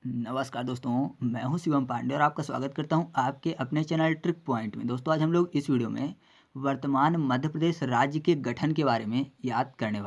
नमस्कार दोस्तों, मैं हूं शिवम पांडे और आपका स्वागत करता हूं आपके अपने चैनल ट्रिक पॉइंट में। दोस्तों, आज हम लोग इस वीडियो में वर्तमान मध्य प्रदेश राज्य के गठन के बारे में याद करने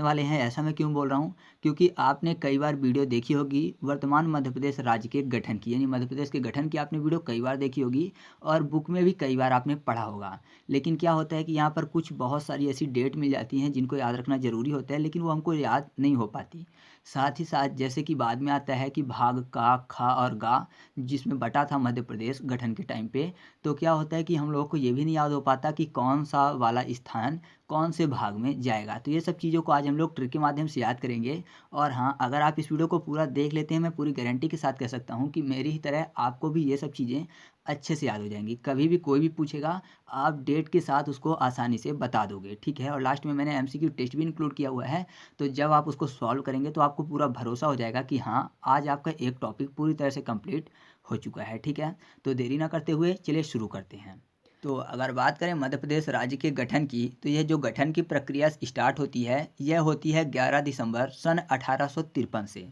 वाले हैं। ऐसा मैं क्यों बोल रहा हूं? क्योंकि आपने कई बार वीडियो देखी होगी वर्तमान मध्य प्रदेश राज्य के गठन की, यानी मध्य प्रदेश के गठन की आपने वीडियो कई बार देखी होगी और बुक में भी कई बार आपने पढ़ा होगा। लेकिन क्या होता है कि यहाँ पर कुछ बहुत सारी ऐसी डेट मिल जाती हैं जिनको याद रखना ज़रूरी होता है, लेकिन वो हमको याद नहीं हो पाती। साथ ही साथ जैसे कि बाद में आता है कि भाग का, खा और गा, जिसमें बटा था मध्य प्रदेश गठन के टाइम पे, तो क्या होता है कि हम लोगों को ये भी नहीं याद हो पाता कि कौन सा वाला स्थान कौन से भाग में जाएगा। तो ये सब चीज़ों को आज हम लोग ट्रिक के माध्यम से याद करेंगे। और हाँ, अगर आप इस वीडियो को पूरा देख लेते हैं, मैं पूरी गारंटी के साथ कह सकता हूँ कि मेरी ही तरह आपको भी ये सब चीज़ें अच्छे से याद हो जाएंगी। कभी भी कोई भी पूछेगा, आप डेट के साथ उसको आसानी से बता दोगे, ठीक है। और लास्ट में मैंने एमसीक्यू टेस्ट भी इंक्लूड किया हुआ है, तो जब आप उसको सॉल्व करेंगे तो आपको पूरा भरोसा हो जाएगा कि हाँ, आज आपका एक टॉपिक पूरी तरह से कंप्लीट हो चुका है, ठीक है। तो देरी ना करते हुए चलिए शुरू करते हैं। तो अगर बात करें मध्य प्रदेश राज्य के गठन की, तो यह जो गठन की प्रक्रिया स्टार्ट होती है, यह होती है 11 दिसंबर सन 1853 से।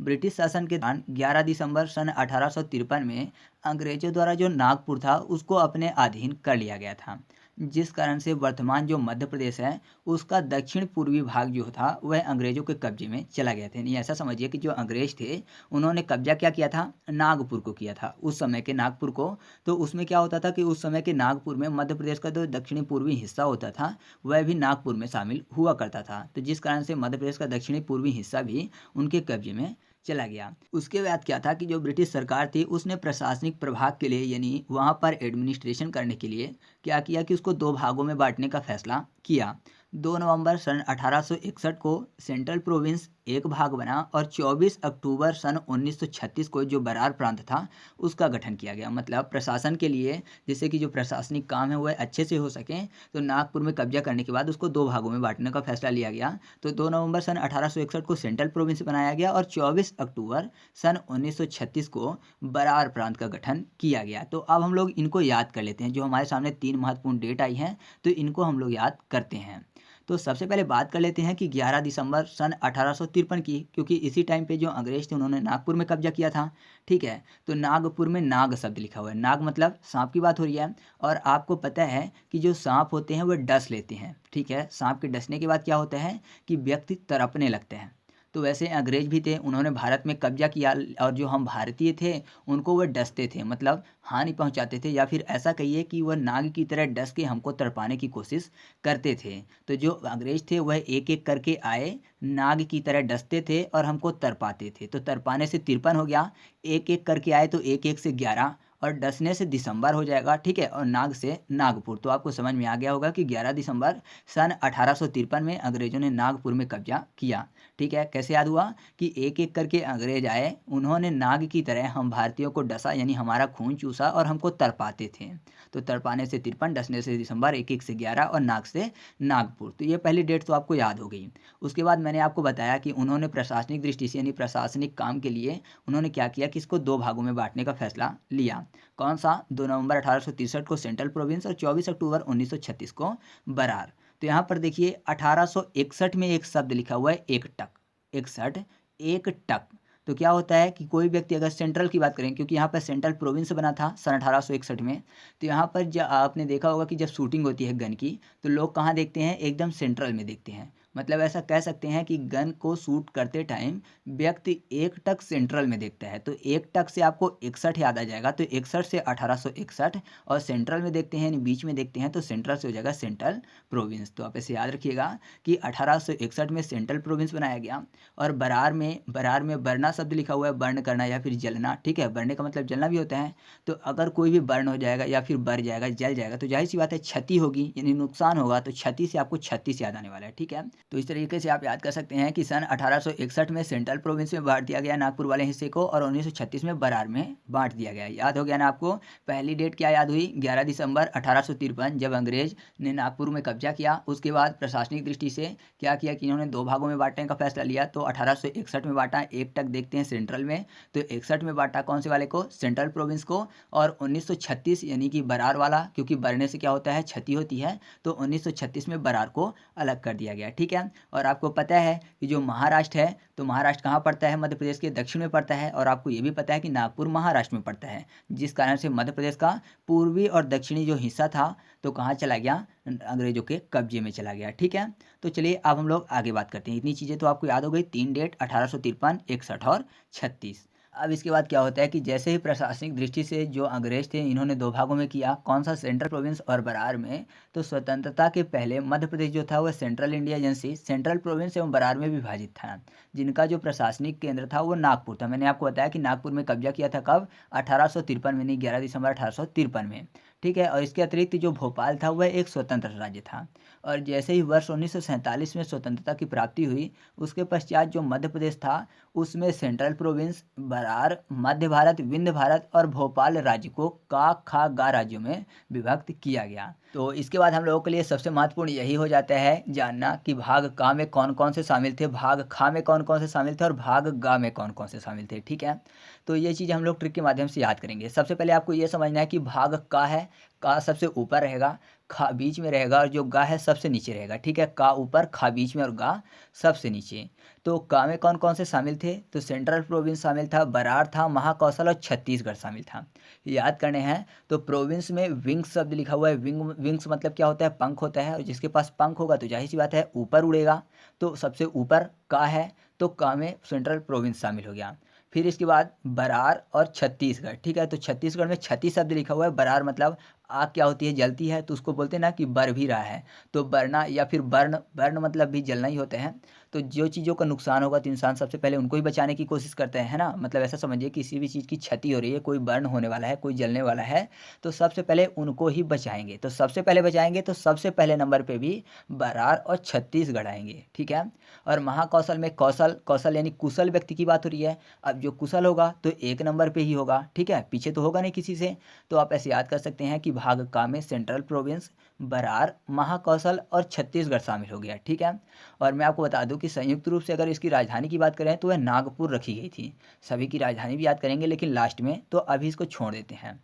ब्रिटिश शासन के दौरान 11 दिसंबर सन 1853 में अंग्रेजों द्वारा जो नागपुर था उसको अपने अधीन कर लिया गया था, जिस कारण से वर्तमान जो मध्य प्रदेश है उसका दक्षिण पूर्वी भाग जो था वह अंग्रेजों के कब्जे में चला गया था। यानी ऐसा समझिए कि जो अंग्रेज थे उन्होंने कब्जा क्या किया था, नागपुर को किया था, उस समय के नागपुर को। तो उसमें क्या होता था कि उस समय के नागपुर में मध्य प्रदेश का जो दक्षिणी पूर्वी हिस्सा होता था वह भी नागपुर में शामिल हुआ करता था। तो जिस कारण से मध्य प्रदेश का दक्षिणी पूर्वी हिस्सा भी उनके कब्जे में चला गया। उसके बाद क्या था कि जो ब्रिटिश सरकार थी उसने प्रशासनिक प्रभाग के लिए, यानी वहाँ पर एडमिनिस्ट्रेशन करने के लिए क्या किया कि उसको दो भागों में बांटने का फैसला किया। 2 नवंबर सन 1861 को सेंट्रल प्रोविंस एक भाग बना और 24 अक्टूबर सन 1936 को जो बरार प्रांत था उसका गठन किया गया। मतलब प्रशासन के लिए, जैसे कि जो प्रशासनिक काम है वह अच्छे से हो सकें, तो नागपुर में कब्जा करने के बाद उसको दो भागों में बांटने का फैसला लिया गया। तो 2 नवंबर सन 1861 को सेंट्रल प्रोविंस बनाया गया और 24 अक्टूबर सन 1936 को बरार प्रांत का गठन किया गया। तो अब हम लोग इनको याद कर लेते हैं। जो हमारे सामने 3 महत्वपूर्ण डेट आई हैं, तो इनको हम लोग याद करते हैं। तो सबसे पहले बात कर लेते हैं कि 11 दिसंबर सन 1853 की, क्योंकि इसी टाइम पे जो अंग्रेज थे उन्होंने नागपुर में कब्जा किया था, ठीक है। तो नागपुर में नाग शब्द लिखा हुआ है, नाग मतलब सांप की बात हो रही है। और आपको पता है कि जो सांप होते हैं वह डस लेते हैं, ठीक है। सांप के डसने के बाद क्या होता है कि व्यक्ति तड़पने लगते हैं। तो वैसे अंग्रेज भी थे, उन्होंने भारत में कब्जा किया और जो हम भारतीय थे उनको वह डसते थे, मतलब हानि पहुंचाते थे, या फिर ऐसा कहिए कि वह नाग की तरह डस के हमको तड़पाने की कोशिश करते थे। तो जो अंग्रेज थे वह एक एक करके आए, नाग की तरह डसते थे और हमको तड़पाते थे। तो तड़पाने से 53 हो गया, एक एक करके आए तो एक एक से 11, और डसने से दिसंबर हो जाएगा, ठीक है। और नाग से नागपुर। तो आपको समझ में आ गया होगा कि 11 दिसंबर सन 1853 में अंग्रेजों ने नागपुर में कब्जा किया, ठीक है। कैसे याद हुआ कि एक एक करके अंग्रेज आए, उन्होंने नाग की तरह हम भारतीयों को डसा, यानी हमारा खून चूसा और हमको तड़पाते थे। तो तड़पाने से 53, डसने से दिसंबर, एक एक से 11 और नाग से नागपुर। तो ये पहली डेट तो आपको याद हो गई। उसके बाद मैंने आपको बताया कि उन्होंने प्रशासनिक दृष्टि से, यानी प्रशासनिक काम के लिए उन्होंने क्या किया कि इसको दो भागों में बांटने का फैसला लिया। कौन सा? 2 नवंबर 1863 को सेंट्रल प्रोविंस और 24 अक्टूबर 1936 को बरार। तो यहाँ पर देखिए 1861 में एक शब्द लिखा हुआ है, एक टक। 61, एक टक। तो क्या होता है कि कोई व्यक्ति, अगर सेंट्रल की बात करें, क्योंकि यहाँ पर सेंट्रल प्रोविंस बना था सन 1861 में, तो यहाँ पर जब आपने देखा होगा कि जब शूटिंग होती है गन की, तो लोग कहाँ देखते हैं? एकदम सेंट्रल में देखते हैं। मतलब ऐसा कह सकते हैं कि गन को शूट करते टाइम व्यक्ति एक टक सेंट्रल में देखता है। तो एक टक से आपको 61 याद आ जाएगा, तो 61 से 1861, और सेंट्रल में देखते हैं यानी बीच में देखते हैं, तो सेंट्रल से हो जाएगा सेंट्रल प्रोविंस। तो आप ऐसे याद रखिएगा कि 1861 में सेंट्रल प्रोविंस बनाया गया। और बरार में बरना शब्द लिखा हुआ है, बर्न करना या फिर जलना, ठीक है। बरने का मतलब जलना भी होता है। तो अगर कोई भी बर्न हो जाएगा या फिर बर जाएगा, जल जाएगा, तो जाहिर सी बात है क्षति होगी, यानी नुकसान होगा। तो क्षति से आपको 36 याद आने वाला है, ठीक है। तो इस तरीके से आप याद कर सकते हैं कि सन 1861 में सेंट्रल प्रोविंस में बांट दिया गया नागपुर वाले हिस्से को, और 1936 में बरार में बांट दिया गया। याद हो गया ना आपको? पहली डेट क्या याद हुई? 11 दिसंबर 1853, जब अंग्रेज ने नागपुर में कब्जा किया। उसके बाद प्रशासनिक दृष्टि से क्या किया कि इन्होंने दो भागों में बांटने का फैसला लिया। तो 1861 में बांटा, एक टक देखते हैं सेंट्रल में, तो 61 में बांटा कौन से वाले को? सेंट्रल प्रोविंस को। और 1936 यानी कि बरार वाला, क्योंकि बरने से क्या होता है? क्षति होती है, तो 1936 में बरार को अलग कर दिया गया, ठीक है। ठीक है। और आपको पता है कि जो महाराष्ट्र है, तो महाराष्ट्र कहाँ पड़ता है? मध्य प्रदेश के दक्षिण में पड़ता है। और आपको ये भी पता है कि नागपुर महाराष्ट्र में पड़ता है, जिस कारण से मध्य प्रदेश का पूर्वी और दक्षिणी जो हिस्सा था तो कहाँ चला गया? अंग्रेजों के कब्जे में चला गया, ठीक है। तो चलिए अब हम लोग आगे बात करते हैं। इतनी चीज़ें तो आपको याद हो गई, 3 डेट 1853, 61 और 36। अब इसके बाद क्या होता है कि जैसे ही प्रशासनिक दृष्टि से जो अंग्रेज थे, इन्होंने 2 भागों में किया, कौन सा? सेंट्रल प्रोविंस और बरार में। तो स्वतंत्रता के पहले मध्य प्रदेश जो था वह central India agency, central province एवं बरार में विभाजित था, जिनका जो प्रशासनिक केंद्र था वो नागपुर था। मैंने आपको बताया कि नागपुर में कब्जा किया था कब? 1853 में, नहीं 11 दिसंबर 1853 में, ठीक है। और इसके अतिरिक्त जो भोपाल था वह एक स्वतंत्र राज्य था। और जैसे ही वर्ष 1947 में स्वतंत्रता की प्राप्ति हुई, उसके पश्चात जो मध्य प्रदेश था उसमें सेंट्रल प्रोविंस, बरार, मध्य भारत, विंध्य भारत और भोपाल राज्य को का, खा, गा राज्यों में विभक्त किया गया। तो इसके बाद हम लोगों के लिए सबसे महत्वपूर्ण यही हो जाता है जानना कि भाग का में कौन कौन से शामिल थे, भाग खा में कौन कौन से शामिल थे और भाग गा में कौन कौन से शामिल थे, ठीक है। तो ये चीज़ हम लोग ट्रिक के माध्यम से याद करेंगे। सबसे पहले आपको ये समझना है कि भाग का है, का सबसे ऊपर रहेगा, खा बीच में रहेगा और जो गा है सबसे नीचे रहेगा, ठीक है। का ऊपर, खा बीच में और गा सबसे नीचे। तो का में कौन कौन से शामिल थे? तो सेंट्रल प्रोविंस शामिल था, बरार था, महाकौशल और छत्तीसगढ़ शामिल था। याद करने हैं तो प्रोविंस में विंग्स शब्द लिखा हुआ है। विंग्स मतलब क्या होता है? पंख होता है। और जिसके पास पंख होगा तो जाहिर सी बात है ऊपर उड़ेगा। तो सबसे ऊपर का है, तो का में सेंट्रल प्रोविंस शामिल हो गया। फिर इसके बाद बरार और छत्तीसगढ़, ठीक है। तो छत्तीसगढ़ में छत्तीस शब्द लिखा हुआ है। बरार मतलब आग क्या होती है? जलती है, तो उसको बोलते हैं ना कि बर भी रहा है, तो बरना या फिर बर्न, बर्न मतलब भी जलना ही होते हैं। तो जो चीज़ों का नुकसान होगा तो इंसान सबसे पहले उनको ही बचाने की कोशिश करते हैं, है ना। मतलब ऐसा समझिए किसी भी चीज़ की क्षति हो रही है, कोई बर्न होने वाला है, कोई जलने वाला है, तो सबसे पहले उनको ही बचाएंगे। तो सबसे पहले बचाएंगे तो सबसे पहले नंबर पे भी बरार और छत्तीसगढ़ आएंगे, ठीक है। और महाकौशल में कौशल, कौशल यानी कुशल व्यक्ति की बात हो रही है। अब जो कुशल होगा तो 1 नंबर पे ही होगा, ठीक है, पीछे तो होगा नहीं किसी से। तो आप ऐसे याद कर सकते हैं कि भाग का में सेंट्रल प्रोविंस, बरार, महाकौशल और छत्तीसगढ़ शामिल हो गया, ठीक है। और मैं आपको बता दूं कि संयुक्त रूप से अगर इसकी राजधानी की बात करें तो वह नागपुर रखी गई थी। सभी की राजधानी भी याद करेंगे लेकिन लास्ट में, तो अभी इसको छोड़ देते हैं।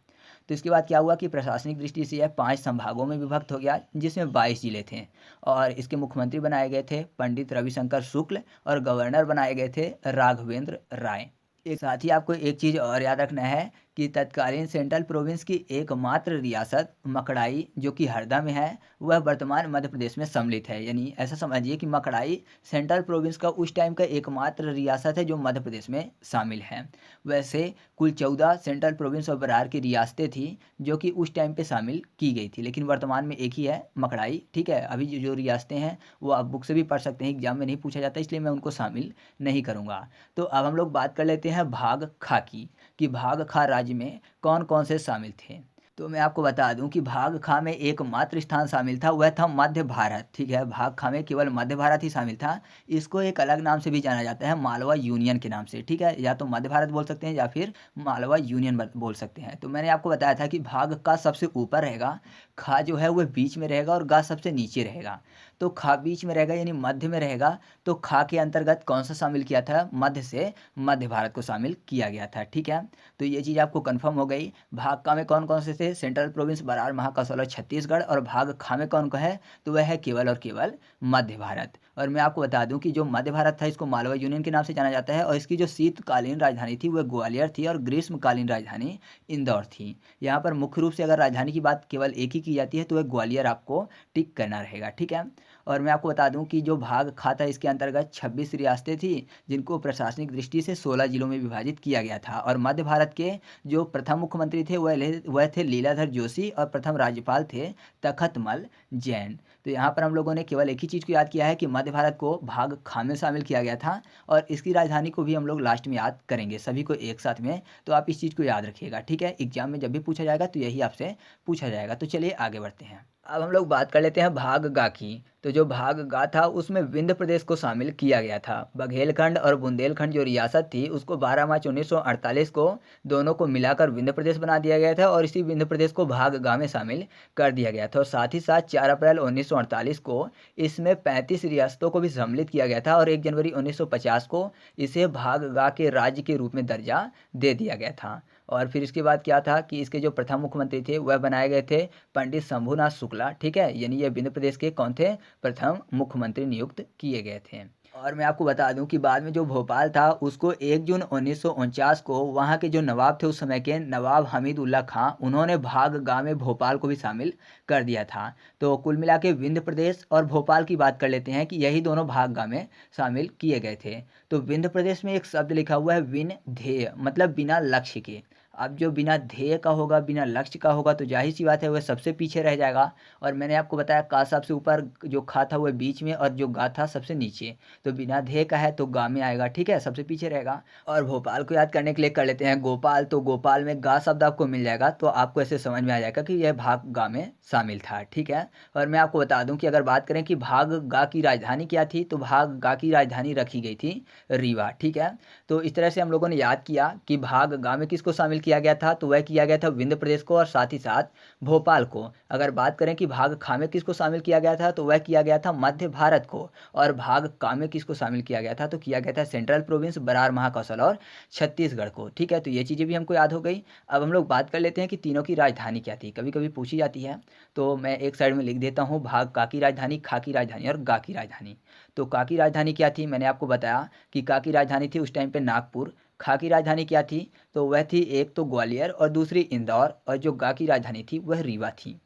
तो इसके बाद क्या हुआ कि प्रशासनिक दृष्टि से यह 5 संभागों में विभक्त हो गया, जिसमें 22 जिले थे। और इसके मुख्यमंत्री बनाए गए थे पंडित रविशंकर शुक्ल और गवर्नर बनाए गए थे राघवेंद्र राय। एक साथ ही आपको एक चीज़ और याद रखना है कि तत्कालीन सेंट्रल प्रोविंस की एकमात्र रियासत मकड़ाई, जो कि हरदा में है, वह वर्तमान मध्य प्रदेश में सम्मिलित है। यानी ऐसा समझिए कि मकड़ाई सेंट्रल प्रोविंस का उस टाइम का एकमात्र रियासत है जो मध्य प्रदेश में शामिल है। वैसे कुल 14 सेंट्रल प्रोविंस और बरार की रियासतें थी जो कि उस टाइम पे शामिल की गई थी, लेकिन वर्तमान में एक ही है, मकड़ाई, ठीक है। अभी जो रियासतें हैं वो आप बुक से भी पढ़ सकते हैं, एग्जाम में नहीं पूछा जाता इसलिए मैं उनको शामिल नहीं करूँगा। तो अब हम लोग बात कर लेते हैं भाग खा की, कि भाग खा राज्य में कौन कौन से शामिल थे। तो मैं आपको बता दूं कि भाग खा में एकमात्र स्थान शामिल था, वह था मध्य भारत, ठीक है। भाग खा में केवल मध्य भारत ही शामिल था। इसको एक अलग नाम से भी जाना जाता है, मालवा यूनियन के नाम से, ठीक है। या तो मध्य भारत बोल सकते हैं या फिर मालवा यूनियन बोल सकते हैं। तो मैंने आपको बताया था कि भाग का सबसे ऊपर रहेगा, खा जो है वह बीच में रहेगा और गा सबसे नीचे रहेगा। तो खा बीच में रहेगा यानी मध्य में रहेगा। तो खा के अंतर्गत कौन सा शामिल किया था? मध्य से मध्य भारत को शामिल किया गया था, ठीक है। तो ये चीज़ आपको कंफर्म हो गई। भाग का में कौन कौन से थे? सेंट्रल प्रोविंस, बरार, महाकौशल और छत्तीसगढ़। और भाग खा में कौन कौन है? तो वह है केवल और केवल मध्य भारत। और मैं आपको बता दूं कि जो मध्य भारत था इसको मालवा यूनियन के नाम से जाना जाता है। और इसकी जो शीतकालीन राजधानी थी वह ग्वालियर थी और ग्रीष्मकालीन राजधानी इंदौर थी। यहाँ पर मुख्य रूप से अगर राजधानी की बात केवल एक ही की जाती है तो वह ग्वालियर आपको टिक करना रहेगा, ठीक है। और मैं आपको बता दूं कि जो भाग खा था इसके अंतर्गत 26 रियासतें थी, जिनको प्रशासनिक दृष्टि से 16 जिलों में विभाजित किया गया था। और मध्य भारत के जो प्रथम मुख्यमंत्री थे वह थे लीलाधर जोशी और प्रथम राज्यपाल थे तखतमल जैन। तो यहाँ पर हम लोगों ने केवल एक ही चीज़ को याद किया है कि मध्य भारत को भाग खा में शामिल किया गया था और इसकी राजधानी को भी हम लोग लास्ट में याद करेंगे, सभी को एक साथ में। तो आप इस चीज़ को याद रखिएगा, ठीक है। एग्जाम में जब भी पूछा जाएगा तो यही आपसे पूछा जाएगा। तो चलिए आगे बढ़ते हैं। अब हम लोग बात कर लेते हैं भाग गा की। तो जो भाग गा था उसमें विंध्य प्रदेश को शामिल किया गया था। बघेलखंड और बुंदेलखंड जो रियासत थी उसको 12 मार्च 1948 को दोनों को मिलाकर विंध्य प्रदेश बना दिया गया था और इसी विंध्य प्रदेश को भाग गा में शामिल कर दिया गया था। और साथ ही साथ 4 अप्रैल 1948 को इसमें 35 रियासतों को भी सम्मिलित किया गया था और 1 जनवरी 1950 को इसे भाग गा के राज्य के रूप में दर्जा दे दिया गया था। और फिर इसके बाद क्या था कि इसके जो प्रथम मुख्यमंत्री थे वह बनाए गए थे पंडित शंभूनाथ शुक्ला, ठीक है, यानी ये विंध्य प्रदेश के कौन थे, प्रथम मुख्यमंत्री नियुक्त किए गए थे। और मैं आपको बता दूं कि बाद में जो भोपाल था उसको 1 जून 1949 को वहाँ के जो नवाब थे उस समय के नवाब हमीद उल्ला खां, उन्होंने भाग गांव में भोपाल को भी शामिल कर दिया था। तो कुल मिला के विंध्य प्रदेश और भोपाल की बात कर लेते हैं कि यही दोनों भाग गांव में शामिल किए गए थे। तो विंध्य प्रदेश में एक शब्द लिखा हुआ है विन ध्येय, मतलब बिना लक्ष्य के। अब जो बिना ध्येय का होगा, बिना लक्ष्य का होगा, तो जाहिर सी बात है वह सबसे पीछे रह जाएगा। और मैंने आपको बताया का सबसे ऊपर, जो खा था वह बीच में, और जो गा था सबसे नीचे। तो बिना ध्येय का है तो गा में आएगा, ठीक है, सबसे पीछे रहेगा। और भोपाल को याद करने के लिए कर लेते हैं गोपाल, तो गोपाल में गा शब्द आपको मिल जाएगा, तो आपको ऐसे समझ में आ जाएगा कि यह भाग गा में शामिल था, ठीक है। और मैं आपको बता दूं कि अगर बात करें कि भाग गा की राजधानी क्या थी, तो भाग गा की राजधानी रखी गई थी रीवा, ठीक है। तो इस तरह से हम लोगों ने याद किया कि भाग गा में किसको शामिल किया गया था, तो वह किया गया था विंध्य प्रदेश को और साथ ही साथ भोपाल को। अगर बात करें कि भाग खा में किसको शामिल किया गया था, तो वह किया गया था मध्य भारत को। और भाग का में किसको शामिल किया गया था, तो किया गया था सेंट्रल प्रोविंस, बरार महाकौशल और छत्तीसगढ़ को, ठीक है। तो ये चीज़ें भी हमको याद हो गई। अब हम लोग बात कर लेते हैं कि तीनों की राजधानी क्या थी, कभी कभी पूछी जाती है। तो मैं एक साइड में लिख देता हूँ भाग का की राजधानी, खा की राजधानी और गा की राजधानी। तो का की राजधानी क्या थी, मैंने आपको बताया कि का की राजधानी थी उस टाइम पे नागपुर। खा की राजधानी क्या थी, तो वह थी एक तो ग्वालियर और दूसरी इंदौर, और जो गा की राजधानी थी वह रीवा थी।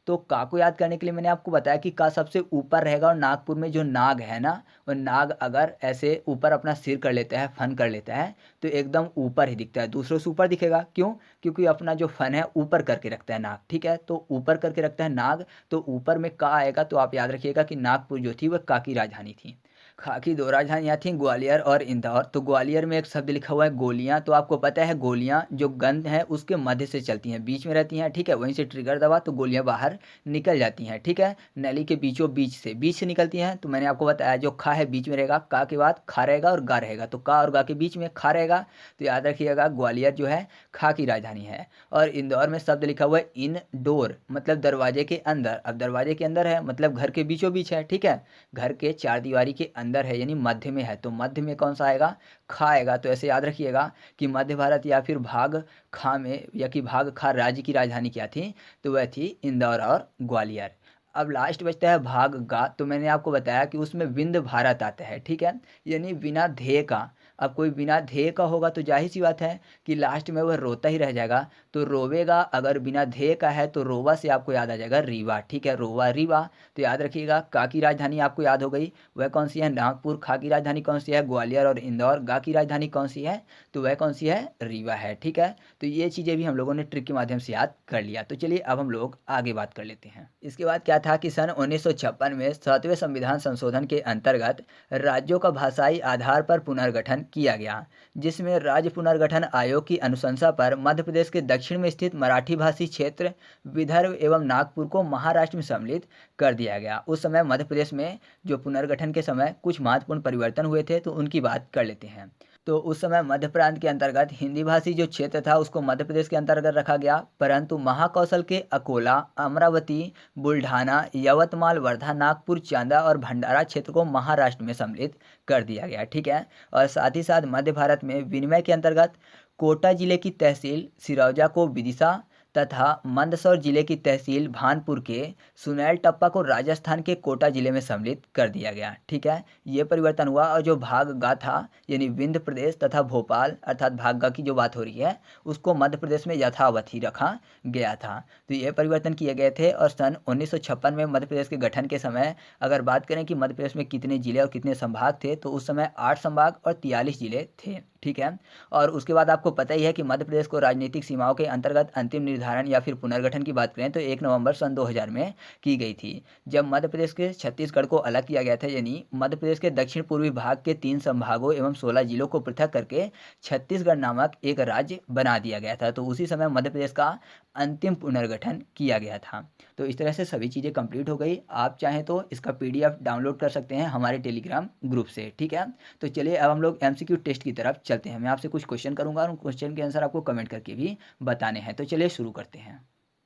तो का को याद करने के लिए मैंने आपको बताया कि का सबसे ऊपर रहेगा, और नागपुर में जो नाग है ना, वो नाग अगर ऐसे ऊपर अपना सिर कर लेता है, फन कर लेता है, तो एकदम ऊपर ही दिखता है, दूसरों से ऊपर दिखेगा। क्यों? क्योंकि अपना जो फन है ऊपर करके रखता है नाग, ठीक है, तो ऊपर करके रखता है नाग, तो ऊपर में का आएगा। तो आप याद रखिएगा कि नागपुर जो थी वह का की राजधानी थी। खा की दो राजधानियाँ थीं, ग्वालियर और इंदौर। तो ग्वालियर में एक शब्द लिखा हुआ है गोलियाँ। तो आपको पता है गोलियाँ जो गंध है उसके मध्य से चलती हैं, बीच में रहती हैं, ठीक है, वहीं से ट्रिगर दबा तो गोलियाँ बाहर निकल जाती हैं, ठीक है, नली के बीचों बीच से निकलती हैं। तो मैंने आपको बताया जो खा है बीच में रहेगा, का के बाद खा रहेगा और गा रहेगा, तो का और गा के बीच में खा रहेगा। तो याद रखिएगा ग्वालियर जो है खा की राजधानी है। और इंदौर में शब्द लिखा हुआ है इन डोर, मतलब दरवाजे के अंदर। अब दरवाजे के अंदर है मतलब घर के बीचों बीच है, ठीक है, घर के चार दीवारी के अंदर है, यानी मध्य में है। तो मध्य में कौन सा आएगा, खा आएगा। तो ऐसे याद रखिएगा कि मध्य भारत या फिर भाग खा में, या कि भाग खा राज्य की राजधानी क्या थी, तो वह थी इंदौर और ग्वालियर। अब लास्ट बचता है भाग गा। तो मैंने आपको बताया कि उसमें विंध्य भारत आता है, ठीक है, यानी बिना ध्येय का। अब कोई बिना ध्येय का होगा तो जाहिर सी बात है कि लास्ट में वह रोता ही रह जाएगा। तो रोवेगा अगर बिना ध्येय का है, तो रोवा से आपको याद आ जाएगा रीवा, ठीक है, रोवा रीवा। तो याद रखिएगा का की राजधानी आपको याद हो गई, वह कौन सी है, नागपुर। खा की राजधानी कौन सी है, ग्वालियर और इंदौर। गा की राजधानी कौन सी है, तो वह कौन सी है, रीवा है, ठीक है। तो ये चीज़ें भी हम लोगों ने ट्रिक के माध्यम से याद कर लिया। तो चलिए अब हम लोग आगे बात कर लेते हैं। इसके बाद क्या था कि सन 1956 में 7वें संविधान संशोधन के अंतर्गत राज्यों का भाषाई आधार पर पुनर्गठन किया गया, जिसमें राज्य पुनर्गठन आयोग की अनुशंसा पर मध्य प्रदेश के दक्षिण में स्थित मराठी भाषी क्षेत्र विदर्भ एवं नागपुर को महाराष्ट्र में सम्मिलित कर दिया गया। उस समय मध्य प्रदेश में जो पुनर्गठन के समय कुछ महत्वपूर्ण परिवर्तन हुए थे, तो उनकी बात कर लेते हैं। तो उस समय मध्य प्रांत के अंतर्गत हिंदी भाषी जो क्षेत्र था उसको मध्य प्रदेश के अंतर्गत रखा गया, परंतु महाकौशल के अकोला, अमरावती, बुल्ढाना, यवतमाल, वर्धा, नागपुर, चांदा और भंडारा क्षेत्र को महाराष्ट्र में सम्मिलित कर दिया गया, ठीक है। और साथ ही साथ मध्य भारत में विनिमय के अंतर्गत कोटा जिले की तहसील सिरौजा को विदिशा तथा मंदसौर जिले की तहसील भानपुर के सुनैल टप्पा को राजस्थान के कोटा जिले में सम्मिलित कर दिया गया, ठीक है। ये परिवर्तन हुआ। और जो भाग गा था, यानी विंध्य प्रदेश तथा भोपाल अर्थात भाग गा की जो बात हो रही है, उसको मध्य प्रदेश में यथावत ही रखा गया था। तो ये परिवर्तन किए गए थे। और सन 1956 में मध्य प्रदेश के गठन के समय अगर बात करें कि मध्य प्रदेश में कितने जिले और कितने संभाग थे, तो उस समय 8 संभाग और 43 जिले थे, ठीक है। और उसके बाद आपको पता ही है कि मध्य प्रदेश को राजनीतिक सीमाओं के अंतर्गत अंतिम निर्धारण या फिर पुनर्गठन की बात करें तो 1 नवंबर सन 2000 में की गई थी, जब मध्य प्रदेश के छत्तीसगढ़ को अलग किया गया था। यानी मध्य प्रदेश के दक्षिण पूर्वी भाग के 3 संभागों एवं 16 जिलों को पृथक करके छत्तीसगढ़ नामक एक राज्य बना दिया गया था। तो उसी समय मध्य प्रदेश का अंतिम पुनर्गठन किया गया था। तो इस तरह से सभी चीज़ें कंप्लीट हो गई। आप चाहें तो इसका PDF डाउनलोड कर सकते हैं हमारे टेलीग्राम ग्रुप से, ठीक है। तो चलिए अब हम लोग MCQ टेस्ट की तरफ चलते हैं। मैं आपसे कुछ क्वेश्चन करूंगा और उन क्वेश्चन के आंसर आपको कमेंट करके भी बताने हैं। तो चलिए शुरू करते हैं।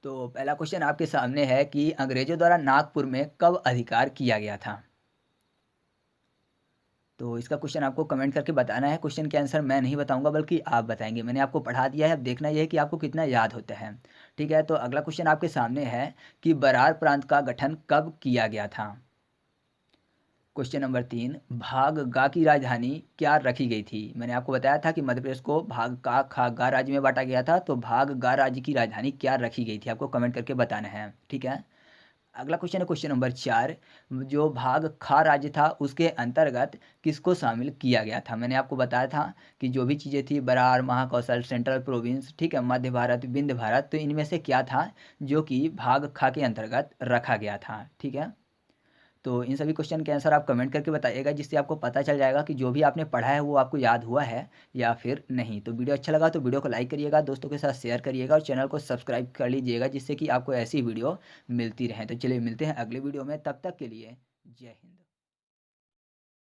तो पहला क्वेश्चन आपके सामने है कि अंग्रेजों द्वारा नागपुर में कब अधिकार किया गया था। तो इसका क्वेश्चन आपको कमेंट करके बताना है। क्वेश्चन के आंसर मैं नहीं बताऊंगा बल्कि आप बताएंगे। मैंने आपको पढ़ा दिया है, अब देखना यह है कि आपको कितना याद होता है। ठीक है, तो अगला क्वेश्चन आपके सामने है कि बरार प्रांत का गठन कब किया गया था। क्वेश्चन नंबर 3, भाग गा की राजधानी क्या रखी गई थी। मैंने आपको बताया था कि मध्य प्रदेश को भाग का खा गा राज्य में बांटा गया था, तो भाग गा राज्य की राजधानी क्या रखी गई थी, आपको कमेंट करके बताना है। ठीक है, अगला क्वेश्चन है क्वेश्चन नंबर 4, जो भाग खा राज्य था उसके अंतर्गत किसको शामिल किया गया था। मैंने आपको बताया था कि जो भी चीज़ें थी, बरार, महाकौशल, सेंट्रल प्रोविंस, ठीक है, मध्य भारत, विंध्य भारत, तो इनमें से क्या था जो कि भाग खा के अंतर्गत रखा गया था। ठीक है, तो इन सभी क्वेश्चन के आंसर आप कमेंट करके बताइएगा, जिससे आपको पता चल जाएगा कि जो भी आपने पढ़ा है वो आपको याद हुआ है या फिर नहीं। तो वीडियो अच्छा लगा तो वीडियो को लाइक करिएगा, दोस्तों के साथ शेयर करिएगा और चैनल को सब्सक्राइब कर लीजिएगा, जिससे कि आपको ऐसी वीडियो मिलती रहे। तो चलिए मिलते हैं अगले वीडियो में, तब तक के लिए जय हिंद।